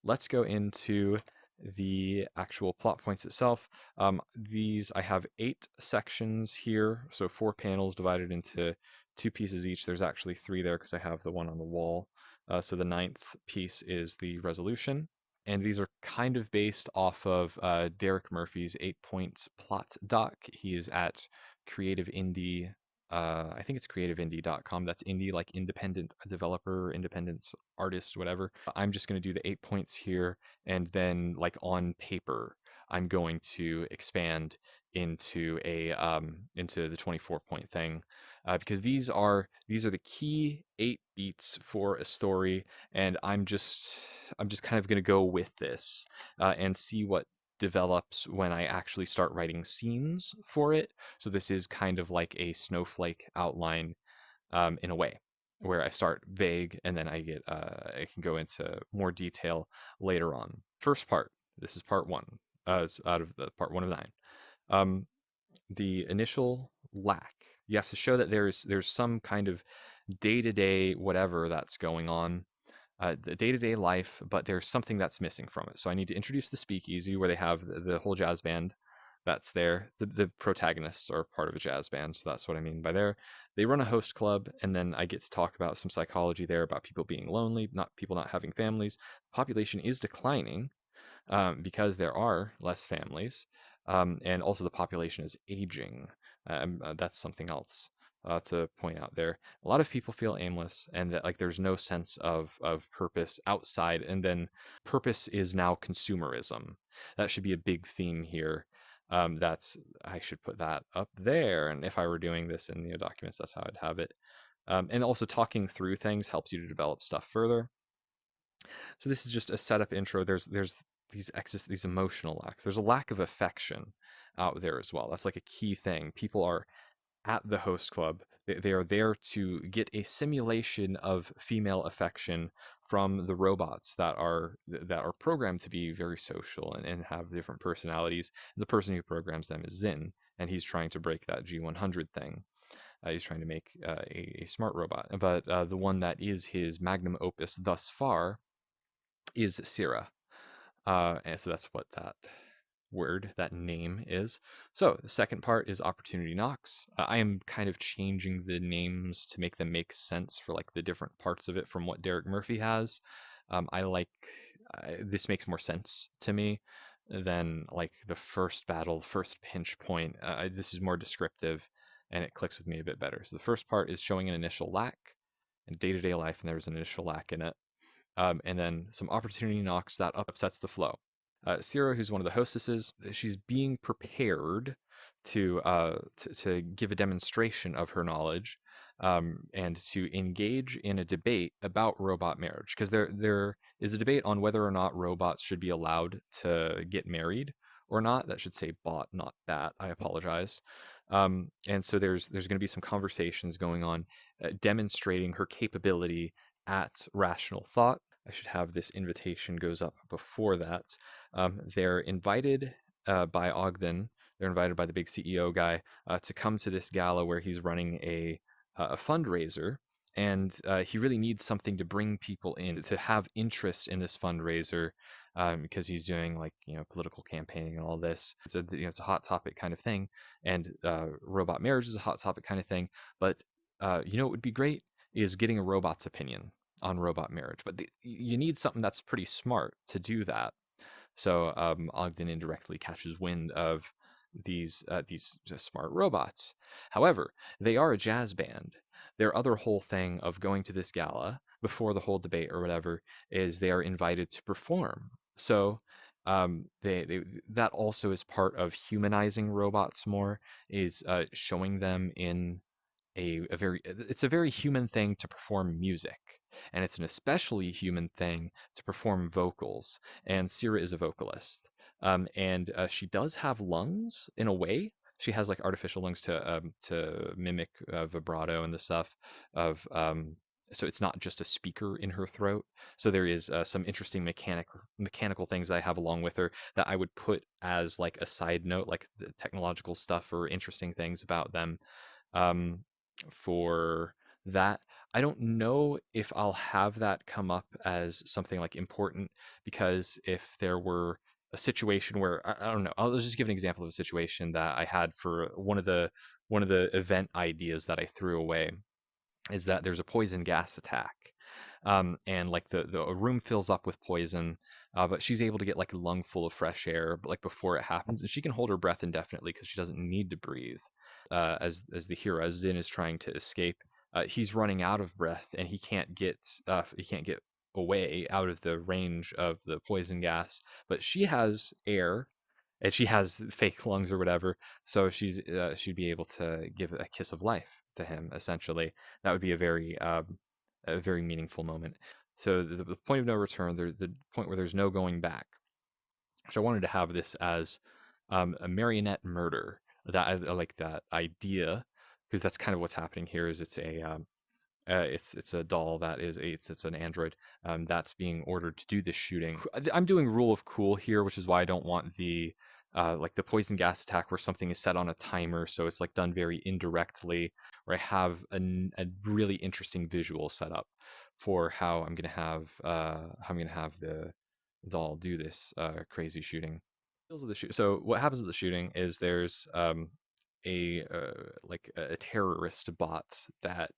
let's go into the actual plot points itself. These, I have 8 sections here, so 4 panels divided into 2 pieces each. There's actually 3 there because I have the one on the wall. So the 9th piece is the resolution. And these are kind of based off of Derek Murphy's 8-point plot doc. He is at Creative Indie. I think it's creativeindie.com. That's indie, like independent developer, independent artist, whatever. I'm just going to do the 8 points here, and then like on paper, I'm going to expand into into the 24-point thing, because these are the key 8 beats for a story, and I'm just kind of going to go with this and see what develops when I actually start writing scenes for it. So this is kind of like a snowflake outline, in a way, where I start vague and then I can go into more detail later on. First part. This is part 1. It's out of the part 1 of 9. The initial lack. You have to show that there's some kind of day-to-day whatever that's going on, the day-to-day life, but there's something that's missing from it. So I need to introduce the speakeasy, where they have the whole jazz band that's there. The protagonists are part of a jazz band, so that's what I mean by there. They run a host club, and then I get to talk about some psychology there about people being lonely, people not having families. Population is declining, because there are less families, and also the population is aging. That's something else to point out there. A lot of people feel aimless, and that like there's no sense of purpose outside. And then purpose is now consumerism. That should be a big theme here. I should put that up there. And if I were doing this in the documents, that's how I'd have it. And also talking through things helps you to develop stuff further. So this is just a setup intro. There's these emotional lacks. There's a lack of affection out there as well. That's like a key thing. People are at the host club. They are there to get a simulation of female affection from the robots that are programmed to be very social and have different personalities. The person who programs them is Zin, and he's trying to break that G100 thing. He's trying to make a smart robot. But the one that is his magnum opus thus far is Syrah. And so that's what that name is. So the second part is opportunity knocks. I am kind of changing the names to make them make sense for like the different parts of it from what Derek Murphy has. This makes more sense to me than like the first battle, the first pinch point. This is more descriptive, and it clicks with me a bit better. So the first part is showing an initial lack in day-to-day life, and there's an initial lack in it. And then some opportunity knocks that upsets the flow. Syrah, who's one of the hostesses, she's being prepared to give a demonstration of her knowledge, and to engage in a debate about robot marriage, because there is a debate on whether or not robots should be allowed to get married or not. That should say bot, not bat. I apologize. And so there's going to be some conversations going on, demonstrating her capability at rational thought. I should have this invitation goes up before that. They're invited by Ogden. They're invited by the big CEO guy to come to this gala where he's running a fundraiser, and he really needs something to bring people in to have interest in this fundraiser, because he's doing like political campaigning and all this. It's a hot topic kind of thing, and robot marriage is a hot topic kind of thing. But what would be great is getting a robot's opinion on robot marriage, but you need something that's pretty smart to do that. So Ogden indirectly catches wind of these smart robots. However, they are a jazz band. Their other whole thing of going to this gala before the whole debate or whatever is they are invited to perform. So that also is part of humanizing robots more, is showing them in it's a very human thing to perform music, and it's an especially human thing to perform vocals. And Syrah is a vocalist, and she does have lungs in a way. She has like artificial lungs to mimic vibrato and the stuff of. So it's not just a speaker in her throat. So there is some interesting mechanical things that I have along with her that I would put as like a side note, like the technological stuff or interesting things about them. For that, I don't know if I'll have that come up as something like important, because if there were a situation where I don't know, I'll just give an example of a situation that I had for one of the event ideas that I threw away, is that there's a poison gas attack. And like the a room fills up with poison, but she's able to get like a lung full of fresh air, like before it happens, and she can hold her breath indefinitely because she doesn't need to breathe. As the hero, as Zin is trying to escape, he's running out of breath, and he can't get away out of the range of the poison gas. But she has air, and she has fake lungs or whatever, so she'd be able to give a kiss of life to him. Essentially, that would be a very meaningful moment. So the point of no return, the point where there's no going back. So I wanted to have this as a marionette murder. That I like that idea, because that's kind of what's happening here. Is it's a doll that is it's an android that's being ordered to do this shooting. I'm doing rule of cool here, which is why I don't want the like the poison gas attack where something is set on a timer, so it's like done very indirectly. Where I have a really interesting visual setup for how I'm gonna have the doll do this crazy shooting. So what happens at the shooting is there's a terrorist bot that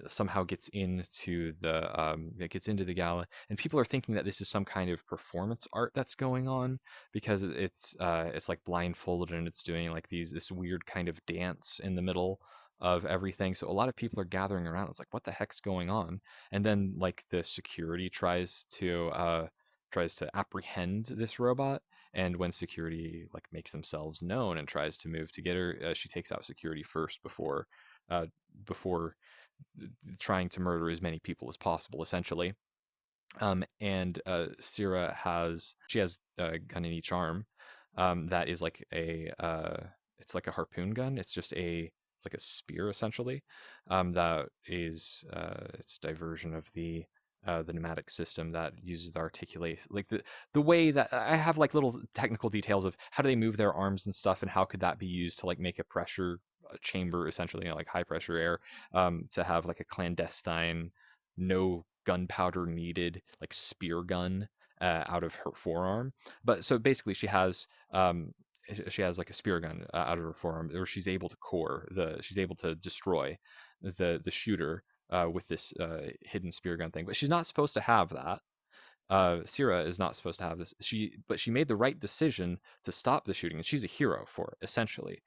somehow gets into the gala, and people are thinking that this is some kind of performance art that's going on, because it's like blindfolded, and it's doing like this weird kind of dance in the middle of everything. So a lot of people are gathering around. It's like, what the heck's going on? And then like the security tries to apprehend this robot, and when security like makes themselves known and tries to move to get her, she takes out security first uh, before trying to murder as many people as possible, essentially. And Syrah has a gun in each arm, that is like it's like a harpoon gun. It's like a spear, essentially. That is it's diversion of the pneumatic system that uses the articulate, like the way that I have like little technical details of how do they move their arms and stuff, and how could that be used to like make a pressure chamber, essentially, like high pressure air, to have like a clandestine, no gunpowder needed, like spear gun out of her forearm. But so basically, she has like a spear gun out of her forearm, where she's able to destroy the shooter with this hidden spear gun thing. But she's not supposed to have that. Syrah is not supposed to have this. But she made the right decision to stop the shooting, and she's a hero for it, essentially.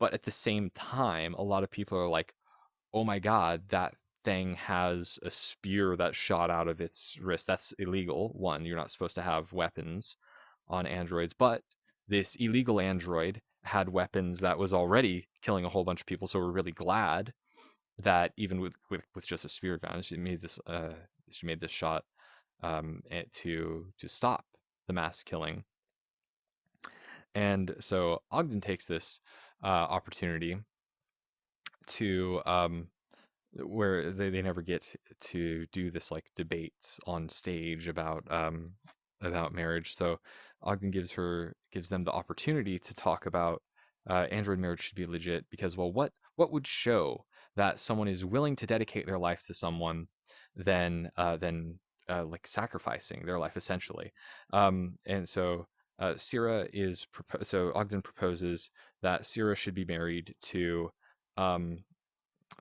But at the same time, a lot of people are like, oh my god, that thing has a spear that shot out of its wrist. That's illegal. One, you're not supposed to have weapons on androids, but this illegal android had weapons that was already killing a whole bunch of people. So we're really glad that even with just a spear gun, she made this shot to stop the mass killing. And so Ogden takes this opportunity to where they never get to do this like debate on stage about marriage. So Ogden gives them the opportunity to talk about android marriage should be legit, because, well, what would show that someone is willing to dedicate their life to someone than like sacrificing their life, essentially. And so so Ogden proposes that Syrah should be married um,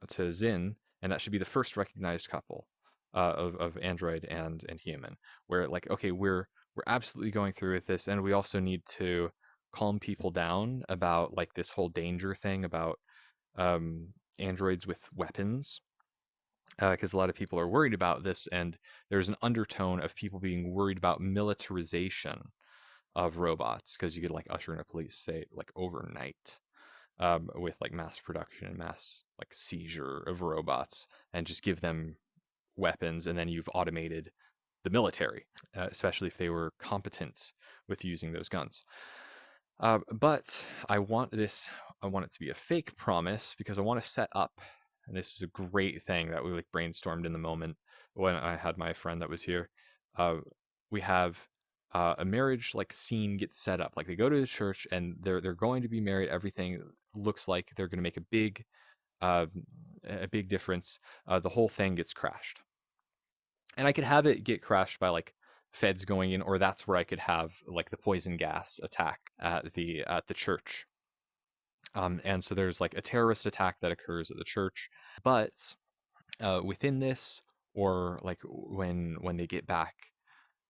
to Zin, and that should be the first recognized couple of android and human. Where like, okay, we're absolutely going through with this, and we also need to calm people down about like this whole danger thing about um, androids with weapons, because a lot of people are worried about this, and there's an undertone of people being worried about militarization of robots, because you could like usher in a police state like overnight, with like mass production and mass like seizure of robots, and just give them weapons, and then you've automated the military, especially if they were competent with using those guns. But I want it to be a fake promise, because I want to set up, and this is a great thing that we like brainstormed in the moment when I had my friend that was here. We have a marriage like scene gets set up. Like they go to the church, and they're going to be married. Everything looks like they're going to make a big uh, a big difference. The whole thing gets crashed, and I could have it get crashed by like feds going in, or that's where I could have like the poison gas attack at the church. And so there's like a terrorist attack that occurs at the church, but within this, or like when they get back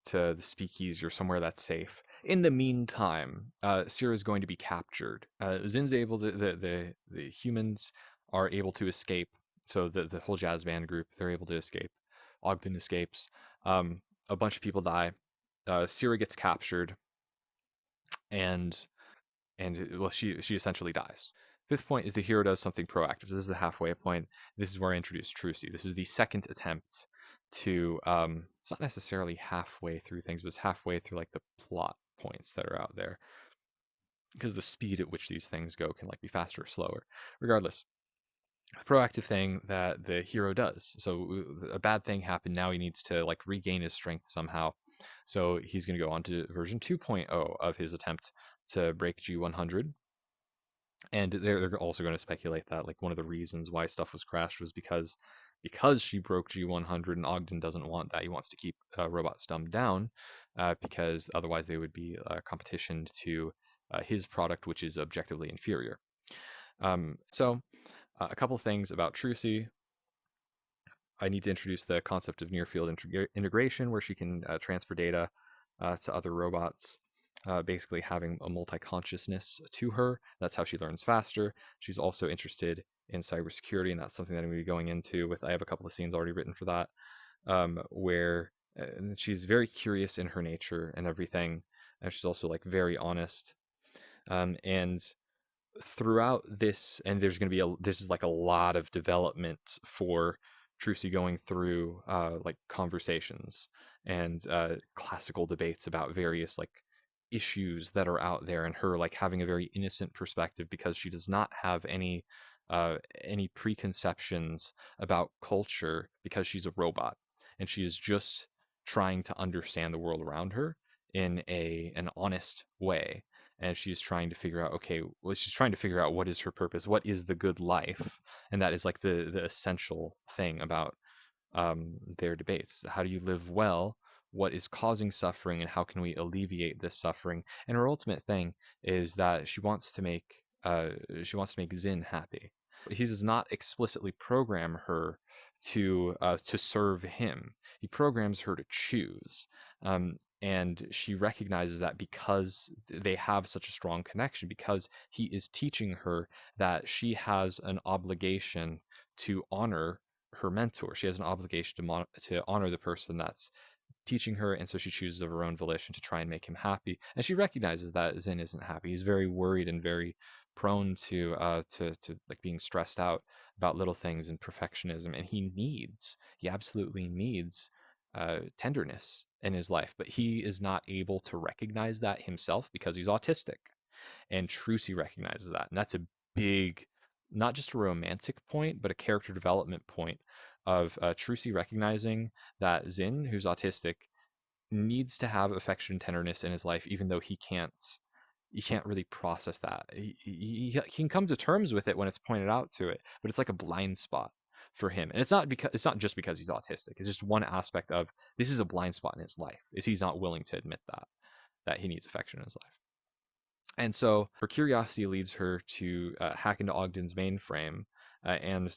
to the speakeasy or somewhere that's safe. In the meantime, Syrah is going to be captured. Zin's able to, the humans are able to escape. So the whole jazz band group, they're able to escape. Ogden escapes. A bunch of people die. Syrah gets captured, and well, she essentially dies. Fifth point is the hero does something proactive. This is the halfway point. This is where I introduce Trucy. This is the second attempt to it's not necessarily halfway through things, but it's halfway through like the plot points that are out there, because the speed at which these things go can like be faster or slower. Regardless, the proactive thing that the hero does. So a bad thing happened. Now he needs to like regain his strength somehow. So he's going to go on to version 2.0 of his attempt to break G100. And they're also going to speculate that like one of the reasons why stuff was crashed was because she broke G100, and Ogden doesn't want that. He wants to keep robots dumbed down, because otherwise they would be competition to his product, which is objectively inferior. So a couple things about Trucy. I need to introduce the concept of near field integration, where she can transfer data to other robots. Basically having a multi-consciousness to her. That's how she learns faster. She's also interested in cybersecurity, and that's something that I'm going to be going into with. I have a couple of scenes already written for that, where she's very curious in her nature and everything, and she's also like very honest. And throughout this, and there's going to be this is like a lot of development for Trucy going through like conversations and classical debates about various like issues that are out there, and her like having a very innocent perspective because she does not have any preconceptions about culture, because she's a robot and she is just trying to understand the world around her in an honest way. And she's trying to figure out, okay, well, she's trying to figure out what is her purpose, what is the good life, and that is like the essential thing about their debates. How do you live well? What is causing suffering, and how can we alleviate this suffering? And her ultimate thing is that she wants to make Zin happy. He does not explicitly program her to serve him. He programs her to choose. And she recognizes that because they have such a strong connection, because he is teaching her that she has an obligation to honor her mentor. She has an obligation to honor the person that's teaching her, and so she chooses of her own volition to try and make him happy. And she recognizes that Zin isn't happy. He's very worried and very prone to like being stressed out about little things and perfectionism, and he absolutely needs tenderness in his life, but he is not able to recognize that himself because he's autistic. And Trucy recognizes that, and that's a big, not just a romantic point, but a character development point of Trucy recognizing that Zin, who's autistic, needs to have affection and tenderness in his life, even though he can't really process that. He can come to terms with it when it's pointed out to it, but it's like a blind spot for him. And it's not just because he's autistic. It's just one aspect of this is a blind spot in his life, is he's not willing to admit that he needs affection in his life. And so her curiosity leads her to hack into Ogden's mainframe, and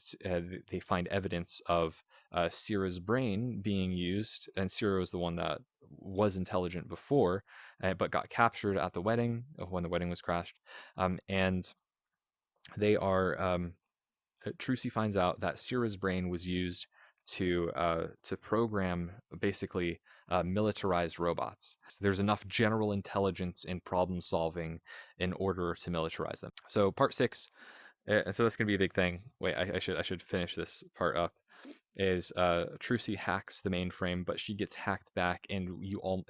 they find evidence of Syrah's brain being used. And Syrah was the one that was intelligent before, but got captured at the wedding when the wedding was crashed. And they are Trucy finds out that Syrah's brain was used to program basically militarized robots. So there's enough general intelligence in problem solving in order to militarize them. So part 6, and so that's going to be a big thing. Wait, I should finish this part up. Is Trucy hacks the mainframe, but she gets hacked back, and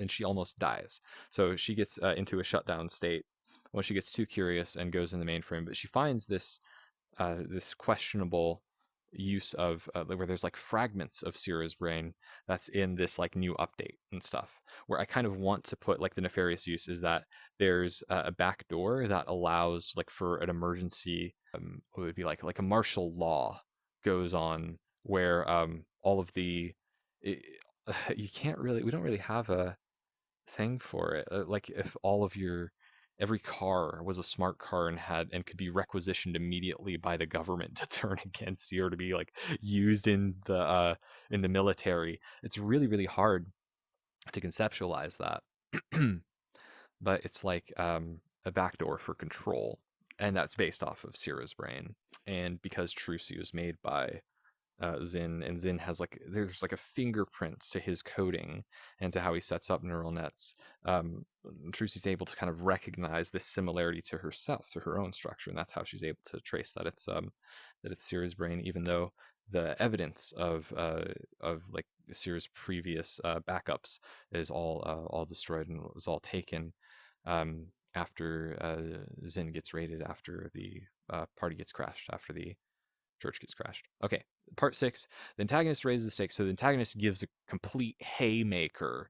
she almost dies. So she gets into a shutdown state when she gets too curious and goes in the mainframe. But she finds this questionable use of where there's like fragments of Syrah's brain that's in this like new update and stuff. Where I kind of want to put like the nefarious use is that there's a back door that allows like for an emergency, what would it be like a martial law goes on where all of the it, you can't really we don't really have a thing for it. Like if all of your every car was a smart car and had and could be requisitioned immediately by the government to turn against you or to be like used in the military. It's really really hard to conceptualize that. But it's like a backdoor for control, and that's based off of Syrah's brain. And because Trucy was made by Zin, and Zin has like there's like a fingerprint to his coding and to how he sets up neural nets. Trucy's able to kind of recognize this similarity to herself, to her own structure, and that's how she's able to trace that it's Syrah's brain, even though the evidence of like Syrah's previous backups is all destroyed and is all taken after Zin gets raided, after the party gets crashed, after the church gets crashed. Okay, part 6. The antagonist raises the stakes. So the antagonist gives a complete haymaker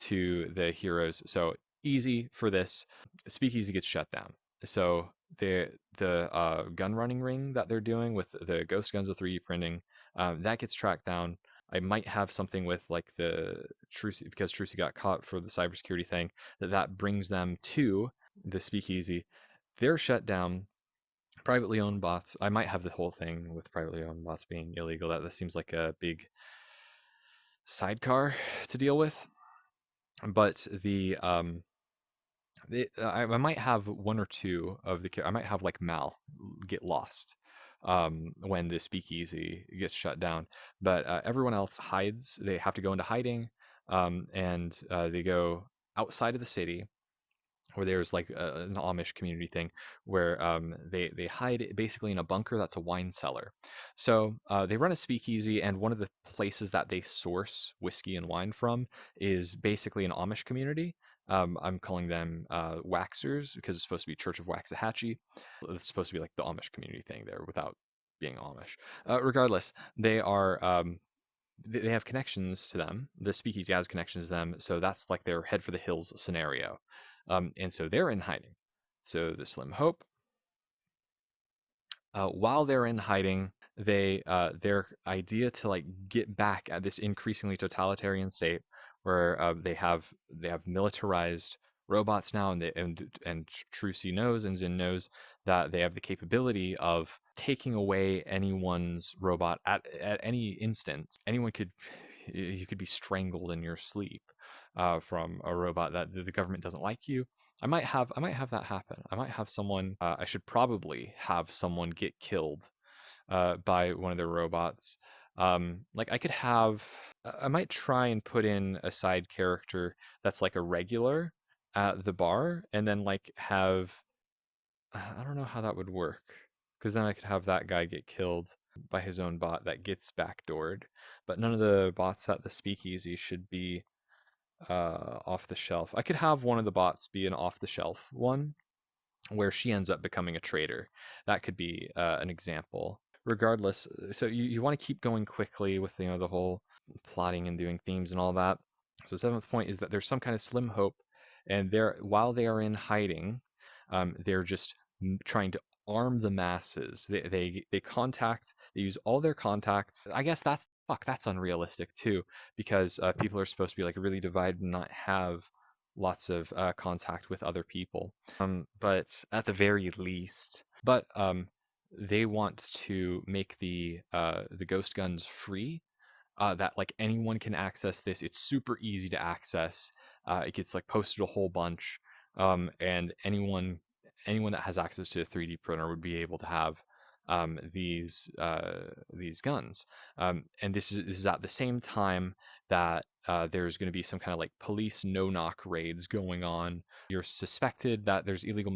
to the heroes. So easy for this. Speakeasy gets shut down. So the gun running ring that they're doing with the ghost guns with 3D printing, that gets tracked down. I might have something with like the Trucy, because Trucy got caught for the cybersecurity thing, that brings them to the speakeasy. They're shut down. Privately owned bots. I might have the whole thing with privately owned bots being illegal. That seems like a big sidecar to deal with. But I might have one or two of the. I might have like Mal get lost when the speakeasy gets shut down. But everyone else hides. They have to go into hiding, and they go outside of the city, where there's like an Amish community thing where they hide basically in a bunker that's a wine cellar. So they run a speakeasy, and one of the places that they source whiskey and wine from is basically an Amish community. I'm calling them Waxers because it's supposed to be Church of Waxahachie. It's supposed to be like the Amish community thing there without being Amish. Regardless, they are they have connections to them. The speakeasy has connections to them, so that's like their head for the hills scenario. And so they're in hiding. So the Slim Hope, while they're in hiding, their idea to like get back at this increasingly totalitarian state where they have militarized robots now, and Trucy knows and Zin knows that they have the capability of taking away anyone's robot at any instance. You could be strangled in your sleep from a robot that the government doesn't like you. I might have that happen. I might have someone. I should probably have someone get killed by one of their robots. Like I could have. I might try and put in a side character that's like a regular at the bar, and then like have. I don't know how that would work, because then I could have that guy get killed by his own bot that gets backdoored. But none of the bots at the speakeasy should be off the shelf. I could have one of the bots be an off the shelf one where she ends up becoming a traitor. That could be an example. Regardless, so you want to keep going quickly with the whole plotting and doing themes and all that. So 7th point is that there's some kind of slim hope, and while they are in hiding, they're just trying to arm the masses. They use all their contacts. I guess that's unrealistic too, because people are supposed to be like really divided and not have lots of contact with other people. But at the very least, they want to make the ghost guns free. That like anyone can access this. It's super easy to access. It gets like posted a whole bunch, and anyone that has access to a 3D printer would be able to have these guns. And this is at the same time that there's going to be some kind of like police no-knock raids going on. You're suspected that there's illegal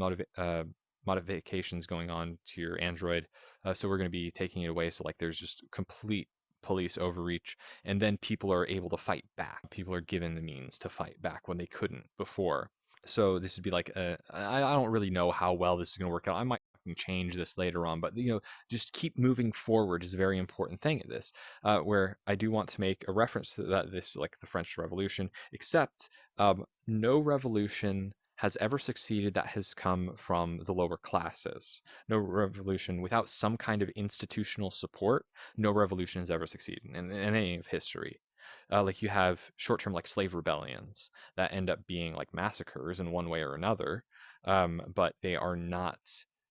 modifications going on to your Android, so we're going to be taking it away. So like there's just complete police overreach, and then people are able to fight back. People are given the means to fight back when they couldn't before. So this would be like I don't really know how well this is going to work out. I might can change this later on, but just keep moving forward is a very important thing in this. Where I do want to make a reference to that, this like the French Revolution, except no revolution has ever succeeded that has come from the lower classes. No revolution without some kind of institutional support, no revolution has ever succeeded in any of history. Like you have short-term like slave rebellions that end up being like massacres in one way or another, but they are not.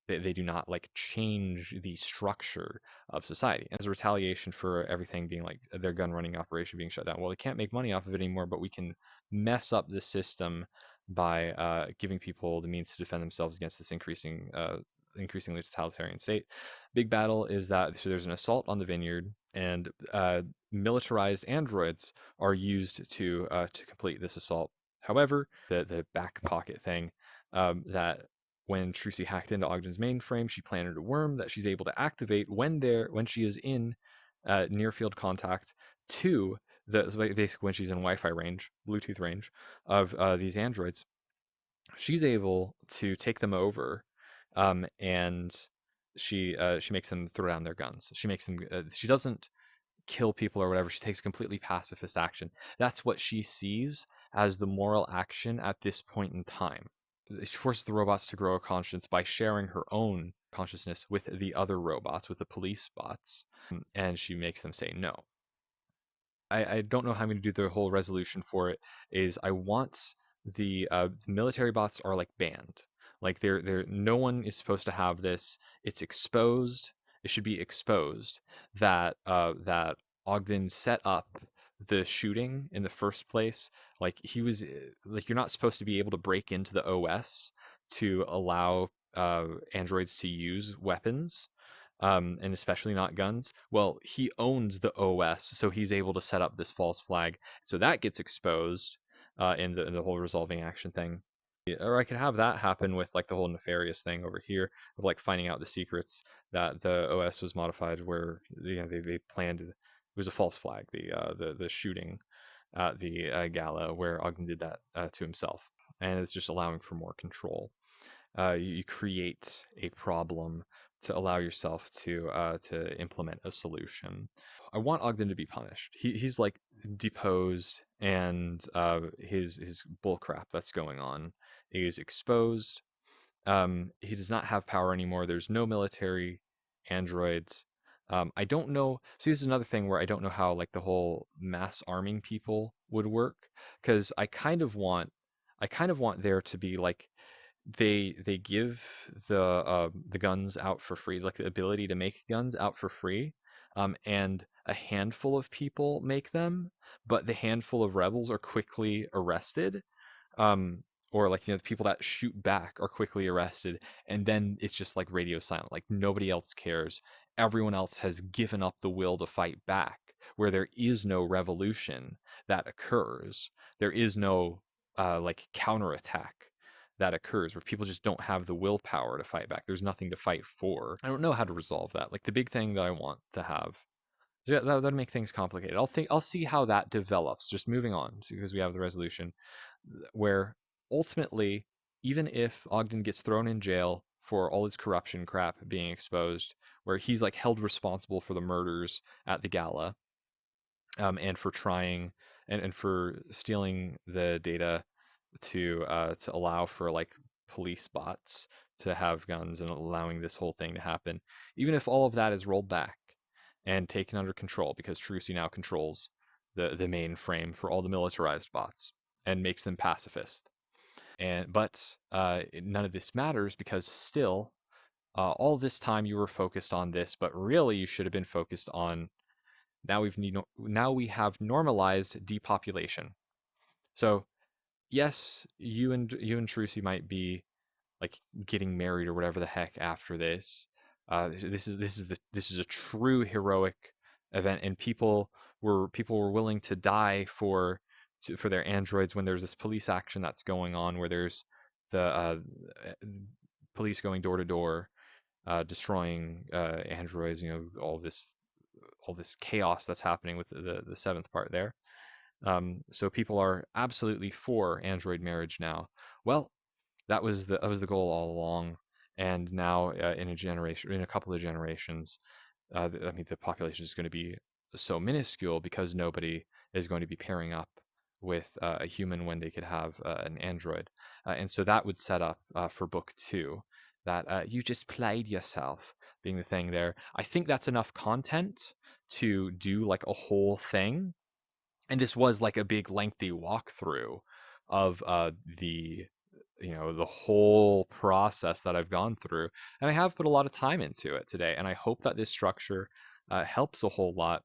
They do not like change the structure of society. As a retaliation for everything being like their gun running operation being shut down, well, they can't make money off of it anymore, but we can mess up the system by giving people the means to defend themselves against this increasingly totalitarian state. Big battle is that so there's an assault on the vineyard, and militarized androids are used to complete this assault. However, the back pocket thing, that when Trucy hacked into Ogden's mainframe, she planted a worm that she's able to activate when she is in near field contact to basically when she's in Wi-Fi range, Bluetooth range of these androids. She's able to take them over, and she makes them throw down their guns. She makes them. She doesn't kill people or whatever. She takes completely pacifist action. That's what she sees as the moral action at this point in time. She forces the robots to grow a conscience by sharing her own consciousness with the other robots, with the police bots, and she makes them say no. I don't know how I'm going to do the whole resolution for it. Is I want the military bots are like banned. Like they're no one is supposed to have this. It's exposed. It should be exposed that that Ogden set up the shooting in the first place. Like he was like you're not supposed to be able to break into the OS to allow androids to use weapons, and especially not guns. Well, he owns the OS, so he's able to set up this false flag. So that gets exposed in the whole resolving action thing. Or I could have that happen with like the whole nefarious thing over here of like finding out the secrets that the OS was modified, where they planned. It was a false flag. The shooting at the gala where Ogden did that to himself, and it's just allowing for more control. You create a problem to allow yourself to implement a solution. I want Ogden to be punished. He's like deposed, and his bullcrap that's going on is exposed. He does not have power anymore. There's no military androids. I don't know. See, this is another thing where I don't know how like the whole mass arming people would work, because I kind of want there to be like they give the guns out for free, like the ability to make guns out for free, and a handful of people make them, but the handful of rebels are quickly arrested, um, or like the people that shoot back are quickly arrested, and then it's just like radio silent, like nobody else cares. Everyone else has given up the will to fight back, where there is no revolution that occurs. There is no like counterattack that occurs, where people just don't have the willpower to fight back. There's nothing to fight for. I don't know how to resolve that. Like the big thing that I want to have, yeah, that'd make things complicated. I'll see how that develops. Just moving on, because we have the resolution where ultimately, even if Ogden gets thrown in jail for all his corruption crap being exposed, where he's like held responsible for the murders at the gala, and for trying and for stealing the data to allow for like police bots to have guns and allowing this whole thing to happen. Even if all of that is rolled back and taken under control, because Trucy now controls the mainframe for all the militarized bots and makes them pacifist. But none of this matters, because still all this time you were focused on this, but really you should have been focused on now we have normalized depopulation. So yes, you and Trucy might be like getting married or whatever the heck after this. This is a true heroic event, and people were willing to die for their androids when there's this police action that's going on, where there's the police going door to door, destroying androids. All this chaos that's happening with the seventh part there. So people are absolutely for android marriage now. Well, that was the goal all along, and now in a couple of generations, I mean, the population is going to be so minuscule because nobody is going to be pairing up with a human when they could have an android. And so that would set up for book two that you just played yourself being the thing there. I think that's enough content to do like a whole thing. And this was like a big lengthy walkthrough of the the whole process that I've gone through, and I have put a lot of time into it today, and I hope that this structure helps a whole lot.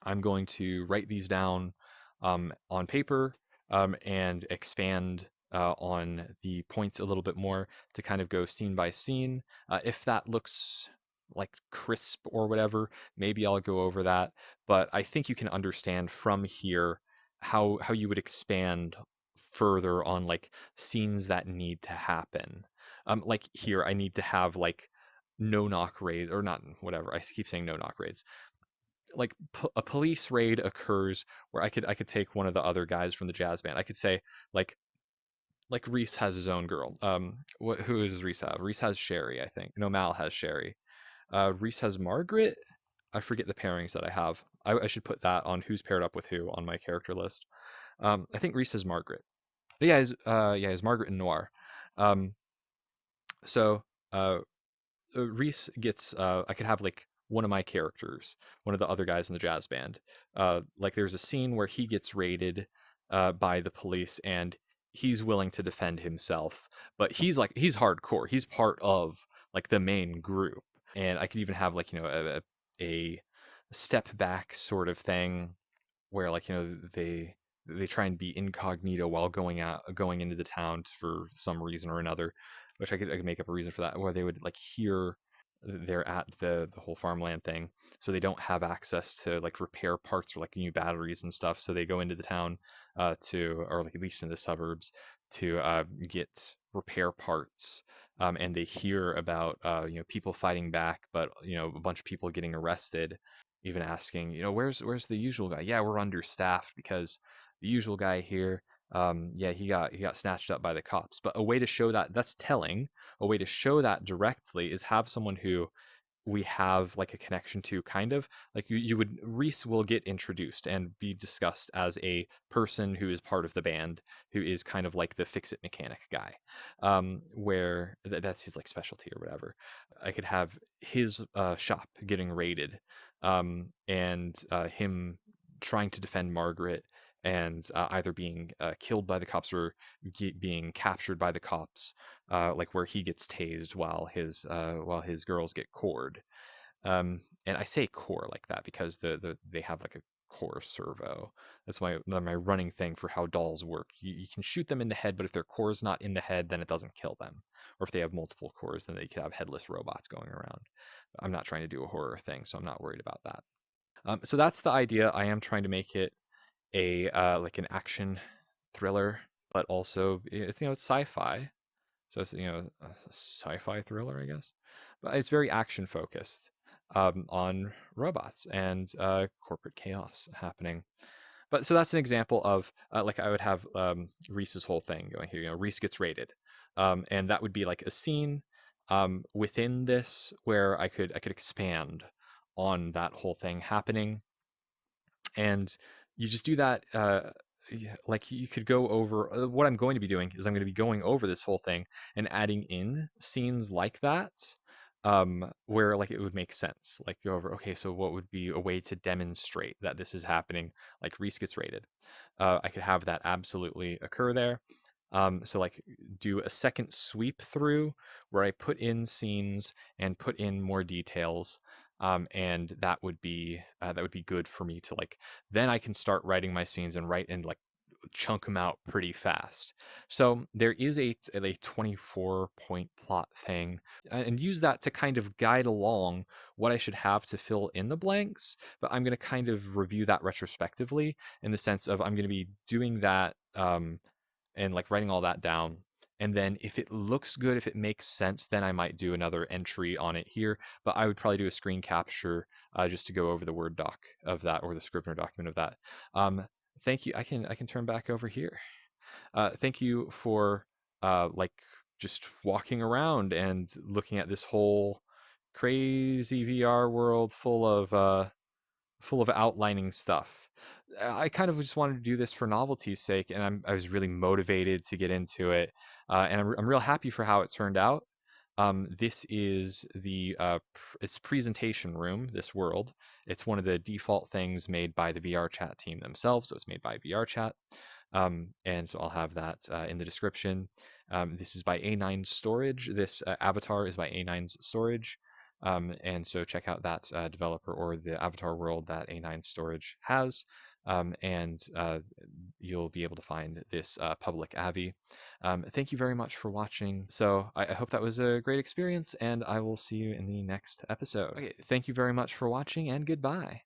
I'm going to write these down on paper and expand on the points a little bit more to kind of go scene by scene. If that looks like crisp or whatever, maybe I'll go over that. But I think you can understand from here how you would expand further on like scenes that need to happen. Like here, I need to have like no knock raids or not whatever. I keep saying no knock raids like a police raid occurs where I could take one of the other guys from the jazz band. I could say like Reese has his own girl. Who does Reese have? Reese has Sherry, I think. No, Mal has Sherry. Reese has Margaret. I forget the pairings that I have. I should put that on who's paired up with who on my character list. I think Reese has Margaret. But yeah, his Margaret and Noir. Um, so uh, Reese gets I could have like one of my characters, one of the other guys in the jazz band. Like there's a scene where he gets raided by the police and he's willing to defend himself, but he's hardcore. He's part of like the main group, and I could even have like a step back sort of thing where like they try and be incognito while going into the town for some reason or another, which I could make up a reason for that, where they would like hear they're at the whole farmland thing, so they don't have access to like repair parts or like new batteries and stuff, so they go into the town or like at least in the suburbs to get repair parts, and they hear about people fighting back, but a bunch of people getting arrested, even asking, where's the usual guy? Yeah, we're understaffed because the usual guy here, yeah, he got snatched up by the cops. But a way to show that's telling. A way to show that directly is have someone who we have like a connection to, kind of like Reese will get introduced and be discussed as a person who is part of the band, who is kind of like the fix it mechanic guy, where that's his like specialty or whatever. I could have his shop getting raided, and him trying to defend Margaret, and either being killed by the cops or being captured by the cops, like where he gets tased while his girls get cored. And I say core like that because they have like a core servo. That's my running thing for how dolls work. You can shoot them in the head, but if their core is not in the head, then it doesn't kill them. Or if they have multiple cores, then they could have headless robots going around. I'm not trying to do a horror thing, so I'm not worried about that. So that's the idea. I am trying to make it a like an action thriller, but also it's sci-fi, so it's a sci-fi thriller, I guess, but it's very action focused, on robots and corporate chaos happening. But so that's an example of like I would have Reese's whole thing going here. Reese gets raided, and that would be like a scene within this where I could expand on that whole thing happening, and you just do that. Yeah, like you could go over what I'm going to be doing is I'm going to be going over this whole thing and adding in scenes like that, where like it would make sense, like go over, okay, so what would be a way to demonstrate that this is happening, like Reese gets raided. I could have that absolutely occur there. So like do a second sweep through where I put in scenes and put in more details, and that would be good for me to like, then I can start writing my scenes and write and like chunk them out pretty fast. So there is a 24 point plot thing, and use that to kind of guide along what I should have to fill in the blanks. But I'm going to kind of review that retrospectively, in the sense of I'm going to be doing that, and like writing all that down. And then if it looks good, if it makes sense, then I might do another entry on it here. But I would probably do a screen capture just to go over the Word doc of that, or the Scrivener document of that. Thank you. I can turn back over here. Thank you for like just walking around and looking at this whole crazy VR world full of outlining stuff. I kind of just wanted to do this for novelty's sake, and I was really motivated to get into it, and I'm real happy for how it turned out. This is its presentation room. This world, it's one of the default things made by the VR Chat team themselves. So it's made by VR Chat, and so I'll have that in the description. This is by A9 Storage. This avatar is by A9's Storage. And so check out that developer or the avatar world that A9 Storage has, and you'll be able to find this public Avi. Thank you very much for watching. So I hope that was a great experience, and I will see you in the next episode. Okay, thank you very much for watching, and goodbye.